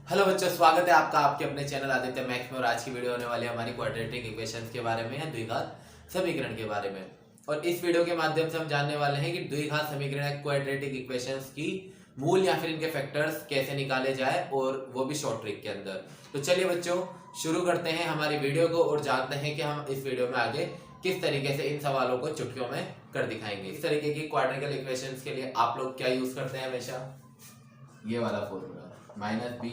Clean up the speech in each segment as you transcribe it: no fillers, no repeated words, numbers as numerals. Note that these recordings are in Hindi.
हेलो बच्चों, स्वागत है आपका आपके अपने चैनल आदित्य मैथ्स में। और आज की वीडियो होने वाली हमारी क्वाड्रेटिक इक्वेशंस के बारे में है, द्विघात समीकरण के बारे में। और इस वीडियो के माध्यम से हम जानने वाले हैं कि द्विघात समीकरण क्वाड्रेटिक इक्वेशंस की मूल या फिर इनके फैक्टर्स कैसे निकाले जाए, और वो भी शॉर्ट ट्रिक के अंदर। तो चलिए बच्चों, शुरू करते हैं हमारी वीडियो को और जानते हैं कि हम इस वीडियो में आगे किस तरीके से इन सवालों को चुटकियों में कर दिखाएंगे। इस तरीके की क्वाड्रेटिकल इक्वेशंस के लिए आप लोग क्या यूज करते हैं हमेशा? ये वाला formula, minus b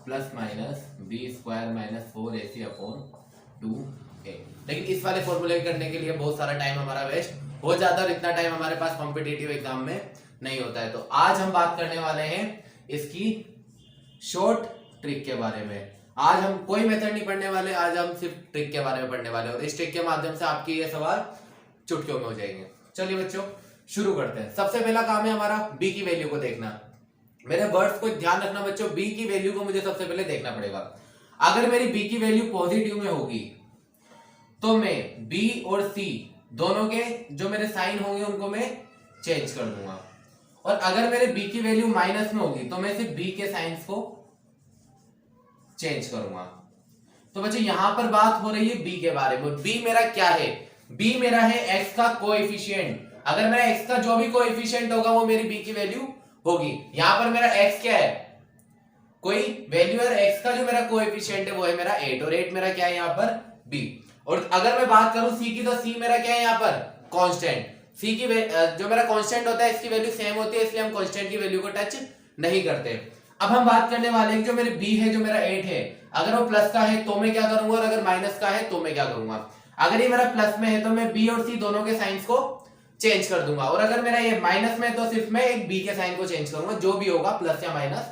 plus minus b square minus 4ac upon 2a। लेकिन इस वाले फॉर्मूले करने के लिए बहुत सारा टाइम हमारा वेस्ट हो जाता है और इतना टाइम हमारे पास कॉम्पिटिटिव एग्जाम में नहीं होता है। तो आज हम बात करने वाले हैं इसकी शॉर्ट ट्रिक के बारे में। आज हम कोई मेथड नहीं पढ़ने वाले, आज हम सिर्फ ट्रिक के बारे में पढ़ने वाले हैं और इस ट्रिक के माध्यम से आपके ये सवाल चुटकियों में हो जाएंगे। चलिए बच्चों, शुरू करते हैं। सबसे पहला काम है हमारा बी की वैल्यू को देखना। मेरे वर्ड्स को ध्यान रखना बच्चों, बी की वैल्यू को मुझे सबसे पहले देखना पड़ेगा। अगर मेरी बी की वैल्यू पॉजिटिव में होगी तो मैं बी और सी दोनों के जो मेरे साइन होंगे उनको मैं चेंज कर दूंगा। और अगर मेरे बी की वैल्यू माइनस में होगी तो मैं सिर्फ बी के साइंस को चेंज करूंगा। तो बच्चों यहां पर बात हो रही है बी के बारे में। बी मेरा क्या है? बी मेरा है एक्स का कोएफिशिएंट। अगर मेरा एक्स का जो भी कोएफिशिएंट होगा वो मेरी बी की वैल्यू होगी। यहां पर मेरा x क्या है? कोई वैल्यू है, x का जो मेरा कोएफिशिएंट है वो है मेरा 8 और 8 मेरा क्या है यहां पर? b। और अगर मैं बात करूं c की तो c मेरा क्या है यहां पर? कांस्टेंट। c की जो मेरा कांस्टेंट होता है इसकी वैल्यू सेम होती है, इसलिए हम कांस्टेंट की वैल्यू को टच नहीं करते। अब हम बात करने वाले हैं जो मेरे b है, जो मेरा 8 है, अगर वो प्लस का है तो मैं क्या करूंगा और अगर माइनस का है तो मैं क्या करूंगा? अगर ये मेरा प्लस में है तो मैं b और c दोनों के साइंस को चेंज कर दूंगा। और अगर मेरा ये माइनस में तो सिर्फ मैं एक बी के साइन को चेंज करूंगा, जो भी होगा प्लस या माइनस।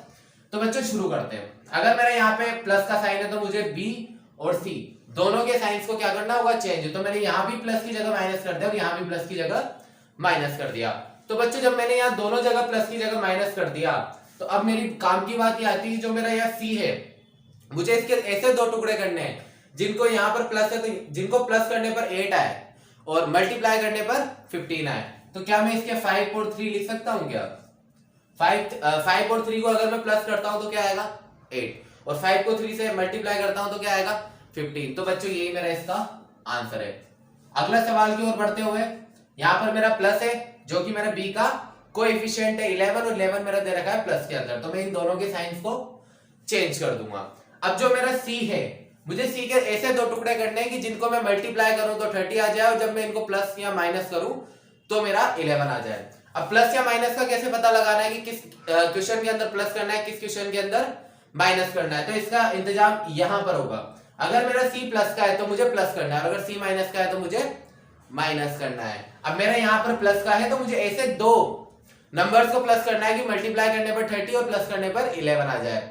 तो बच्चों शुरू करते हैं। अगर मेरा यहाँ पे प्लस का साइन है तो मुझे बी और सी दोनों के साइंस को क्या करना होगा? चेंज। तो मैंने यहाँ भी प्लस की जगह माइनस कर दिया और यहाँ भी प्लस की जगह माइनस कर दिया। तो बच्चों जब मैंने यहाँ दोनों जगह प्लस की जगह माइनस कर दिया तो अब मेरी काम की बात ये आती है, जो मेरा यहाँ सी है मुझे इसके ऐसे दो टुकड़े करने हैं जिनको यहाँ पर प्लस है, तो जिनको प्लस करने पर 8 आए और मल्टीप्लाई करने पर 15 आए। तो क्या मैं इसके 5 और 3 लिख सकता हूं क्या? 5 और 3 को अगर मैं प्लस करता हूं तो क्या आएगा? 8 और 5 को 3 से मल्टीप्लाई करता हूं तो क्या आएगा? 15। तो बच्चों यही मेरा इसका आंसर है। अगला सवाल की ओर बढ़ते हुए, यहां पर मेरा प्लस है जो कि मेरा बी का कोएफिशिएंट है 11 और 11 मेरा दे रखा है प्लस के अंदर, तो मैं इन दोनों के साइंस को चेंज कर दूंगा। अब जो मेरा सी है, मुझे सी के ऐसे दो टुकड़े करने हैं कि जिनको मैं मल्टीप्लाई करूं तो 30 आ जाए और जब मैं इनको प्लस या माइनस करूं तो मेरा 11 आ जाए। अब प्लस या माइनस का कैसे पता लगाना है कि किस क्वेश्चन के अंदर प्लस करना है, किस क्वेश्चन के अंदर माइनस करना है? तो इसका इंतजाम यहां पर होगा। अगर मेरा सी प्लस का है तो मुझे प्लस करना है और अगर सी माइनस का है तो मुझे माइनस करना है। अब मेरा यहां पर प्लस का है तो मुझे ऐसे दो नंबर्स को प्लस करना है कि मल्टीप्लाई करने पर 30 और प्लस करने पर 11 आ जाए।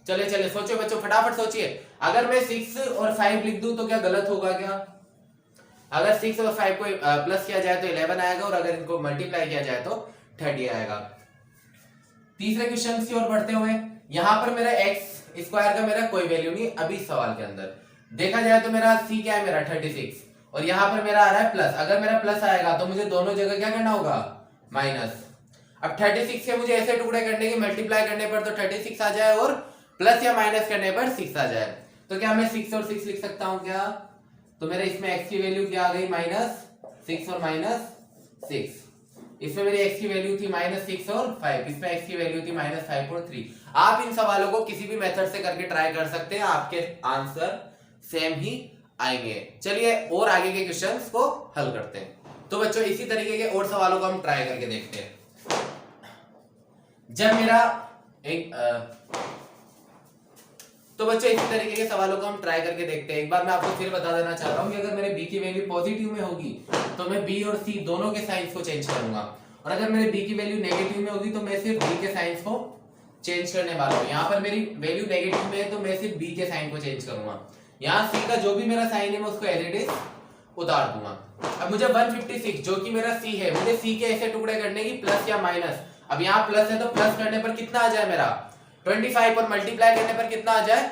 चलिए चलिए सोचिए बच्चों, फटाफट सोचिए। अगर मैं 6 और 5 लिख दूं तो क्या गलत होगा क्या? अगर 6 और 5 को प्लस किया जाए तो 11 आएगा और अगर इनको मल्टीप्लाई किया जाए तो 30 आएगा। तीसरे क्वेश्चन की ओर बढ़ते हुए, यहां पर मेरा एक्स स्क्वायर का मेरा कोई वैल्यू नहीं अभी सवाल के अंदर। देखा जाए तो मेरा सी क्या है? मेरा 36 और यहां पर मेरा आ रहा है प्लस। अगर मेरा प्लस आएगा तो मुझे दोनों जगह क्या करना होगा? माइनस। अब 36 के मुझे ऐसे टुकड़े करने की मल्टीप्लाई करने पर तो 36 आ जाए और प्लस या माइनस करने पर 6 आ जाए। तो क्या मैं 6 और 6 लिख सकता हूं क्या? तो मेरे इसमें x की वैल्यू क्या आ गई? -6 और -6। इसमें मेरी x की वैल्यू थी -6 और 5, इसमें x की वैल्यू थी -5 और 3। आप इन सवालों को किसी भी मेथड से करके ट्राई कर सकते हैं, आपके आंसर सेम ही आएंगे। चलिए और आगे के क्वेश्चंस को हल करते हैं। तो बच्चों इसी तरीके के और सवालों को हम ट्राई करके देखते हैं। जब मेरा एक तो बच्चों इसी तरीके के सवालों को हम ट्राई करके देखते हैं। एक बार मैं आपको फिर बता देना चाह रहा हूं कि अगर मेरे b की वैल्यू पॉजिटिव में होगी तो मैं b और c दोनों के साइंस को चेंज करूंगा और अगर मेरे b की वैल्यू नेगेटिव में होगी तो मैं सिर्फ b के साइंस को चेंज करने वाला हूं। यहाँ पर मेरी वैल्यू नेगेटिव में है तो मैं सिर्फ b के साइन को चेंज करूंगा। यहाँ c का जो भी मेरा साइन है मैं उसको एज इट इज उतार दूंगा। अब मुझे 156 जो कि मेरा c है, मुझे c के ऐसे टुकड़े करने की प्लस या माइनस। अब यहाँ प्लस है तो प्लस करने पर कितना आ जाए? मेरा 25 और मल्टीप्लाई करने पर कितना आ जाए?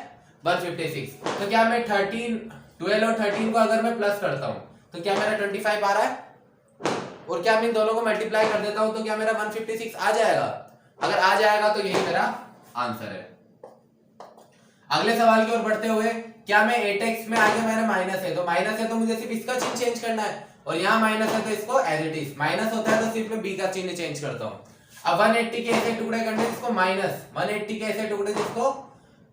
156। तो क्या मैं 12 और 13 को अगर मैं प्लस करता हूं तो क्या मेरा 25 आ रहा है? और क्या मैं इन दोनों को मल्टीप्लाई कर देता हूं तो क्या मेरा 156 आ जाएगा? अगर आ जाएगा तो यही मेरा आंसर है। अगले सवाल की ओर बढ़ते हुए, क्या मैं 8x में आगे मेरा माइनस है, तो माइनस है तो मुझे सिर्फ इसका चिन्ह चेंज करना है, और यहाँ माइनस है तो इसको एज इट इज, माइनस होता है तो सिर्फ मैं b का चिन्ह चेंज करता हूँ। अब 180 के ऐसे टुकड़े करने जिसको माइनस, 180 के ऐसे टुकड़े जिसको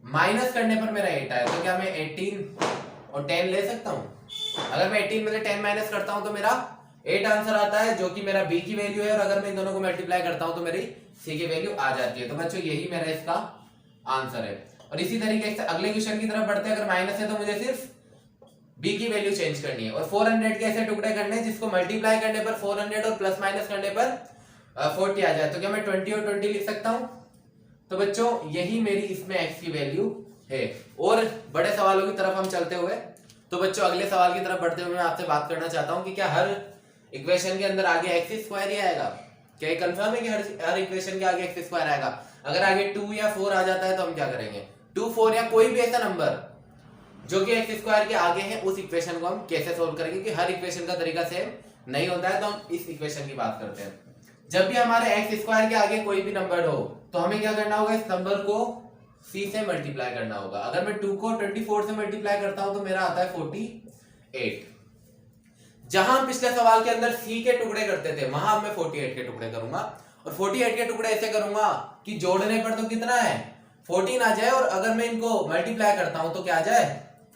माइनस करने पर मेरा 8 आया, तो क्या मैं 18 और 10 ले सकता हूँ? अगर मैं 18 में से 10 माइनस करता हूँ तो मेरा 8 आंसर आता है, जो कि मेरा b की वैल्यू है, और अगर मैं इन दोनों को मल्टीप्लाई करता हूँ तो मेरी c की वैल्यू आ जाती है। तो बच्चों यही मेरा इसका आंसर है। और इसी तरीके से अगले क्वेश्चन की तरफ बढ़ते हैं। अगर माइनस है तो मुझे सिर्फ b की वैल्यू चेंज करनी है, और 400 के ऐसे टुकड़े करने हैं जिसको मल्टीप्लाई करने पर 400 और प्लस माइनस करने पर 40 आ जाए, तो क्या मैं 20 और 20 लिख सकता हूँ? तो बच्चों यही मेरी इसमें x की वैल्यू है। और बड़े सवालों की तरफ हम चलते हुए, तो बच्चों अगले सवाल की तरफ बढ़ते हुए मैं आपसे बात करना चाहता हूँ कि क्या हर इक्वेशन के अंदर आगे एक्स स्क्वायर ही आएगा? क्या ये कंफर्म है कि हर इक्वेशन के आगे एक्स स्क्वायर आएगा? अगर आगे 2 या 4 आ जाता है तो हम क्या करेंगे? 2, 4 या कोई भी ऐसा नंबर जो कि एक्स स्क्वायर के आगे है, उस इक्वेशन को हम कैसे सोल्व करेंगे? कि हर इक्वेशन का तरीका सेम नहीं होता है, तो हम इस इक्वेशन की बात करते हैं। जब भी हमारे एक्स स्क्वायर के आगे कोई भी नंबर हो तो हमें क्या करना होगा? इस नंबर को c से मल्टीप्लाई करना होगा। अगर मैं 2 को 24 से मल्टीप्लाई करता हूं तो मेरा आता है 48। जहां पिछले सवाल के अंदर c के टुकड़े करते थे, वहां मैं 48 के टुकड़े करूंगा, और 48 के टुकड़े ऐसे करूंगा कि जोड़ने पर तो कितना है? 14 आ जाए, और अगर मैं इनको मल्टीप्लाई करता हूं तो क्या आ जाए?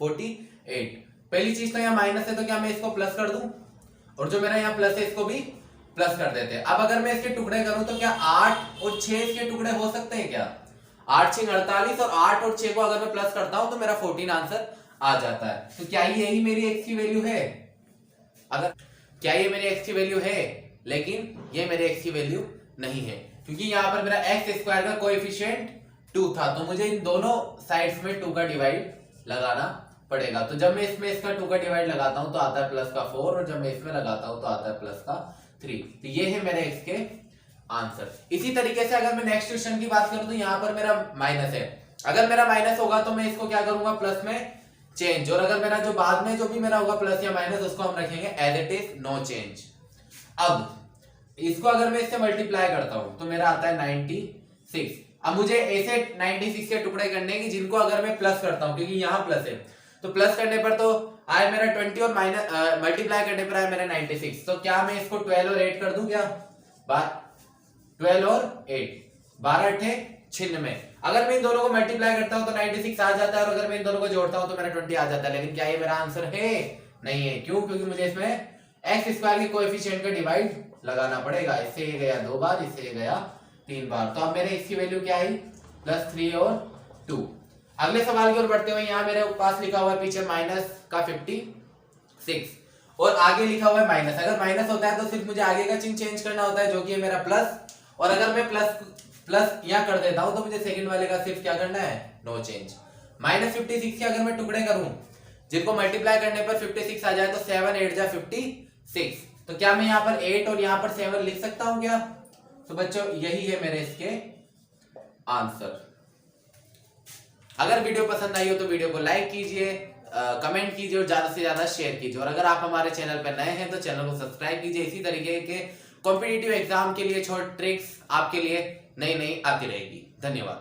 48। पहली चीज तो यहाँ माइनस है, तो क्या मैं इसको प्लस कर दूं? और जो मेरा यहाँ प्लस है इसको भी प्लस कर देते हैं। अब अगर मैं इसके टुकड़े करूं तो क्या 8 और 6 इसके टुकड़े हो सकते हैं क्या? 8 6 48, और 8 और 6 को अगर मैं प्लस करता हूं तो मेरा 14 आंसर आ जाता है। तो क्या यही मेरी x की वैल्यू है? अगर क्या ये मेरी x की वैल्यू है? लेकिन ये मेरे x की वैल्यू नहीं है, क्योंकि यहाँ पर मेरा एक्स स्क्वायर का कोएफिशिएंट 2 था, तो मुझे इन दोनों साइड्स में 2 का डिवाइड लगाना पड़ेगा। तो जब मैं इसमें इसका 2 का डिवाइड लगाता हूं तो आता है प्लस का 4, और जब मैं इसमें लगाता हूं तो आता है प्लस का 3। तो ये है मेरे x के आंसर। इसी तरीके से अगर मैं नेक्स्ट क्वेश्चन की बात करूं तो यहाँ पर मेरा माइनस है। अगर मेरा माइनस होगा तो मैं इसको क्या करूंगा? प्लस में चेंज, और अगर मेरा जो बाद में जो भी मेरा होगा प्लस या माइनस, उसको हम रखेंगे as it is, no change. अब इसको अगर मैं इससे मल्टीप्लाई करता हूं तो मेरा आता है 96। अब मुझे ऐसे 96 के टुकड़े करने हैं कि जिनको अगर मैं प्लस करता हूं, क्योंकि यहाँ प्लस है, तो प्लस करने पर तो आए मेरा 20, और माइनस मल्टीप्लाई करने पर आए मेरा 96। तो क्या मैं इसको 12 और 8 कर दूं क्या? 12 और 8, 12 8 96। अगर मैं इन दोनों को मल्टीप्लाई करता हूं तो 96 आ जाता है, और अगर मैं इन दोनों को जोड़ता हूं तो मेरा 20 आ जाता है। लेकिन क्या ये मेरा आंसर है? नहीं है। क्यों? क्योंकि मुझे इसमें एक्स स्क्वायर के कोएफिशिएंट का डिवाइड लगाना पड़ेगा। इससे ये गया 2 बार, इससे ये गया 3 बार। तो अब मेरे इसकी वैल्यू क्या आई? +3 और 2। अगले सवाल की ओर बढ़ते हुए, यहाँ मेरे पास लिखा हुआ है पीछे माइनस का 56, और आगे लिखा हुआ है माइनस। अगर माइनस होता है तो सिर्फ मुझे आगे का चिन्ह चेंज करना होता है, जो कि है मेरा प्लस, और अगर मैं प्लस यहाँ कर देता हूं तो मुझे सेकंड वाले का सिर्फ क्या करना है? No change. -56 के अगर मैं टुकड़े करूं जिनको मल्टीप्लाई करने पर 56 आ जाए, तो 7 8 जा 56। तो क्या मैं यहाँ पर 8 और यहाँ पर 7 लिख सकता हूं क्या? तो बच्चों यही है मेरे इसके आंसर। अगर वीडियो पसंद आई हो तो वीडियो को लाइक कीजिए, कमेंट कीजिए, और ज्यादा से ज्यादा शेयर कीजिए। और अगर आप हमारे चैनल पर नए हैं तो चैनल को सब्सक्राइब कीजिए। इसी तरीके के कॉम्पिटिटिव एग्जाम के लिए छोटे ट्रिक्स आपके लिए नई नई आती रहेगी। धन्यवाद।